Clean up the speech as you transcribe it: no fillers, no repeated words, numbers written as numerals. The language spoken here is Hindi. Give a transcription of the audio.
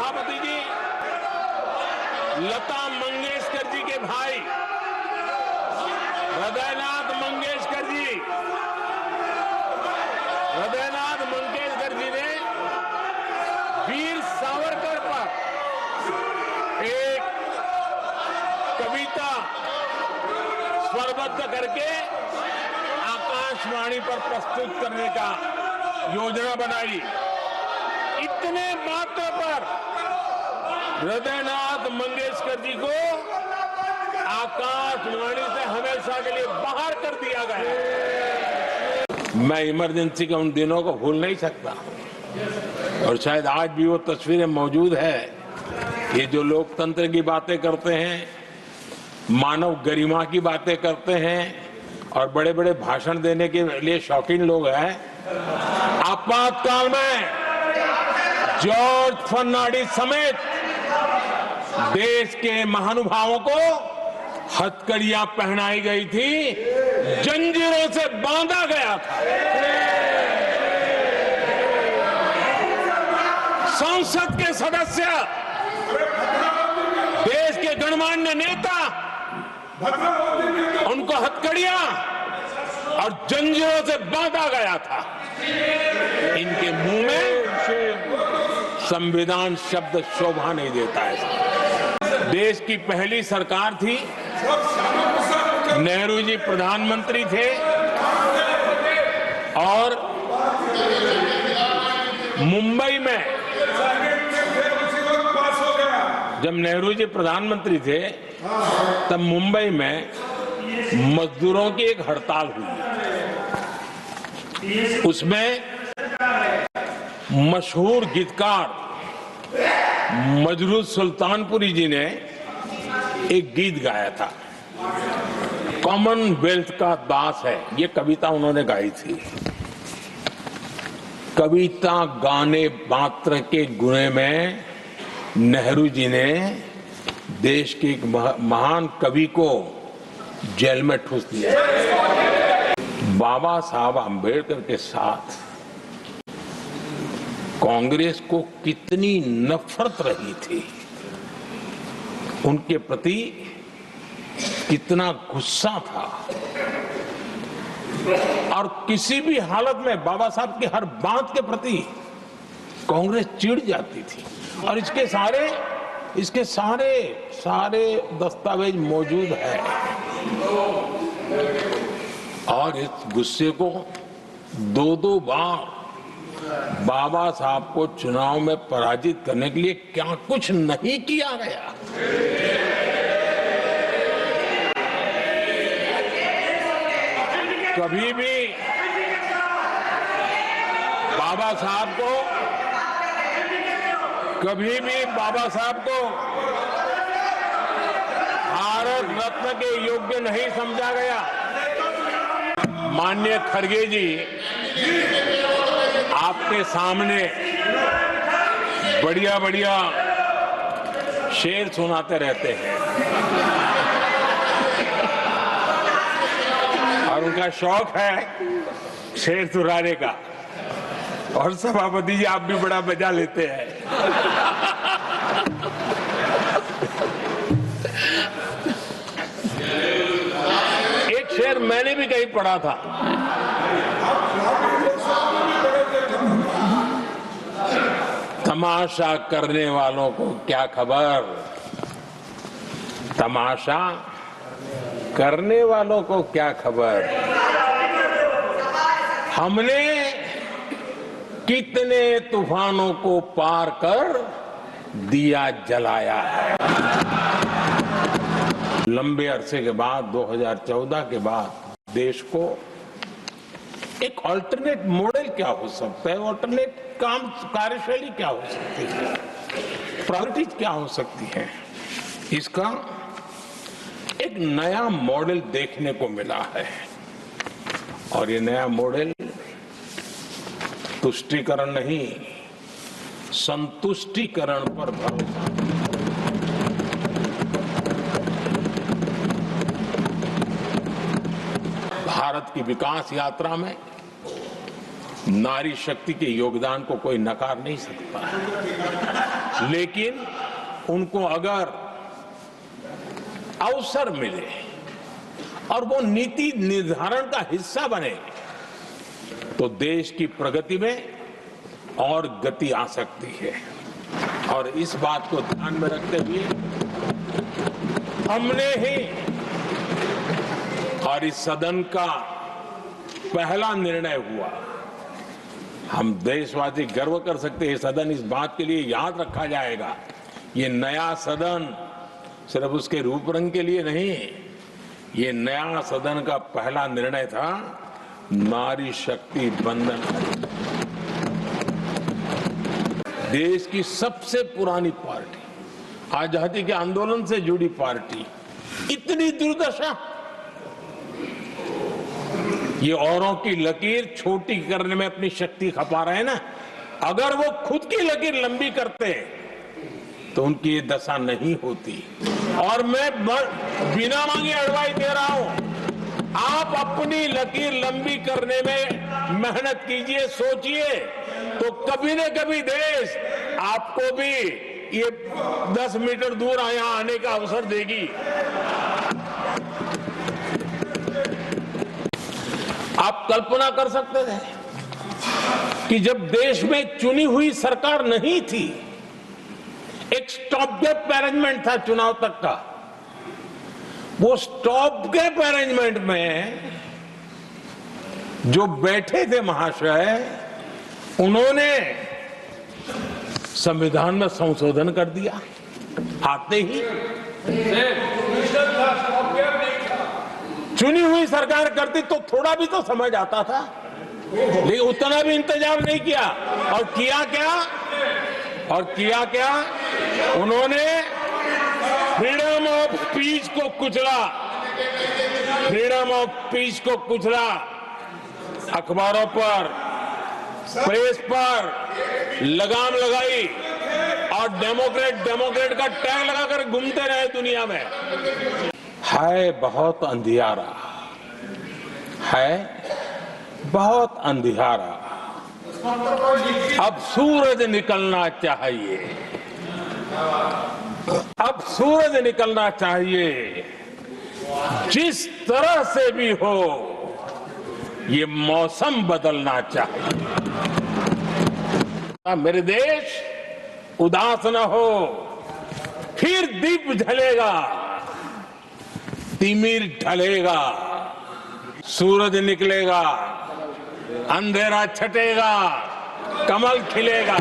सभापति जी, लता मंगेशकर जी के भाई हृदयनाथ मंगेशकर जी ने वीर सावरकर पर एक कविता स्वरबद्ध करके आकाशवाणी पर प्रस्तुत करने का योजना बनाई। इतने मात्र पर हृदयनाथ मंगेशकर जी को आकाशवाणी से हमेशा के लिए बाहर कर दिया गया। मैं इमरजेंसी के उन दिनों को भूल नहीं सकता और शायद आज भी वो तस्वीरें मौजूद है। ये जो लोकतंत्र की बातें करते हैं, मानव गरिमा की बातें करते हैं और बड़े बड़े भाषण देने के लिए शौकीन लोग हैं, आपातकाल में जॉर्ज फर्नांडिस समेत देश के महानुभावों को हथकड़ियां पहनाई गई थी, जंजीरों से बांधा गया था। संसद के सदस्य, देश के गणमान्य नेता, उनको हथकड़ियां और जंजीरों से बांधा गया था। इनके मुंह में संविधान शब्द शोभा नहीं देता है। देश की पहली सरकार थी, नेहरू जी प्रधानमंत्री थे और मुंबई में जब नेहरू जी प्रधानमंत्री थे तब मुंबई में मजदूरों की एक हड़ताल हुई। उसमें मशहूर गीतकार मजरूह सुल्तानपुरी जी ने एक गीत गाया था, कॉमनवेल्थ का दास है। ये कविता उन्होंने गाई थी। कविता गाने मात्र के गुने में नेहरू जी ने देश के एक महान कवि को जेल में ठूस दिया। बाबा साहब आम्बेडकर के साथ कांग्रेस को कितनी नफरत रही थी, उनके प्रति कितना गुस्सा था और किसी भी हालत में बाबा साहब की हर बात के प्रति कांग्रेस चिढ़ जाती थी। और इसके सारे दस्तावेज मौजूद है। और इस गुस्से को दो बार बाबा साहब को चुनाव में पराजित करने के लिए क्या कुछ नहीं किया गया। कभी भी बाबा साहब को भारत रत्न के योग्य नहीं समझा गया। माननीय खड़गे जी आपके सामने बढ़िया शेर सुनाते रहते हैं और उनका शौक है शेर सुनाने का। और सभापति जी आप भी बड़ा मजा लेते हैं। एक शेर मैंने भी कहीं पढ़ा था, तमाशा करने वालों को क्या खबर, तमाशा करने वालों को क्या खबर, हमने कितने तूफानों को पार कर दिया जलाया है। लंबे अरसे के बाद 2014 के बाद देश को एक अल्टरनेट मॉडल क्या हो सकता है, अल्टरनेट कार्यशैली क्या हो सकती है, प्रायोरिटीज क्या हो सकती है, इसका एक नया मॉडल देखने को मिला है। और ये नया मॉडल तुष्टीकरण नहीं, संतुष्टीकरण पर भरोसा। भारत की विकास यात्रा में नारी शक्ति के योगदान को कोई नकार नहीं सकता है। लेकिन उनको अगर अवसर मिले और वो नीति निर्धारण का हिस्सा बने तो देश की प्रगति में और गति आ सकती है। और इस बात को ध्यान में रखते हुए हमने ही और इस सदन का पहला निर्णय हुआ, हम देशवासी गर्व कर सकते हैं, सदन इस बात के लिए याद रखा जाएगा, ये नया सदन सिर्फ उसके रूप रंग के लिए नहीं, ये नया सदन का पहला निर्णय था नारी शक्ति बंधन। देश की सबसे पुरानी पार्टी, आजादी के आंदोलन से जुड़ी पार्टी, इतनी दुर्दशा, ये औरों की लकीर छोटी करने में अपनी शक्ति खपा रहे हैं ना, अगर वो खुद की लकीर लंबी करते तो उनकी ये दशा नहीं होती। और मैं बिना मांगे एडवाइस दे रहा हूं, आप अपनी लकीर लंबी करने में मेहनत कीजिए, सोचिए, तो कभी न कभी देश आपको भी ये 10 मीटर दूर यहां आने का अवसर देगी। आप कल्पना कर सकते थे कि जब देश में चुनी हुई सरकार नहीं थी, एक स्टॉप गैप अरेंजमेंट था चुनाव तक का, वो स्टॉप गैप अरेंजमेंट में जो बैठे थे महाशय, उन्होंने संविधान में संशोधन कर दिया आते ही। चुनी हुई सरकार करती तो थोड़ा भी तो समझ आता था, लेकिन उतना भी इंतजाम नहीं किया। और किया क्या, उन्होंने फ्रीडम ऑफ स्पीच को कुचला, फ्रीडम ऑफ स्पीच को कुचला, अखबारों पर, प्रेस पर लगाम लगाई और डेमोक्रेट का टैग लगाकर घूमते रहे दुनिया में। है बहुत अंधियारा, है बहुत अंधियारा, अब सूरज निकलना चाहिए, अब सूरज निकलना चाहिए, जिस तरह से भी हो ये मौसम बदलना चाहिए। मेरे देश उदास न हो, फिर दीप जलेगा, तिमिर ढलेगा, सूरज निकलेगा, अंधेरा छटेगा, कमल खिलेगा।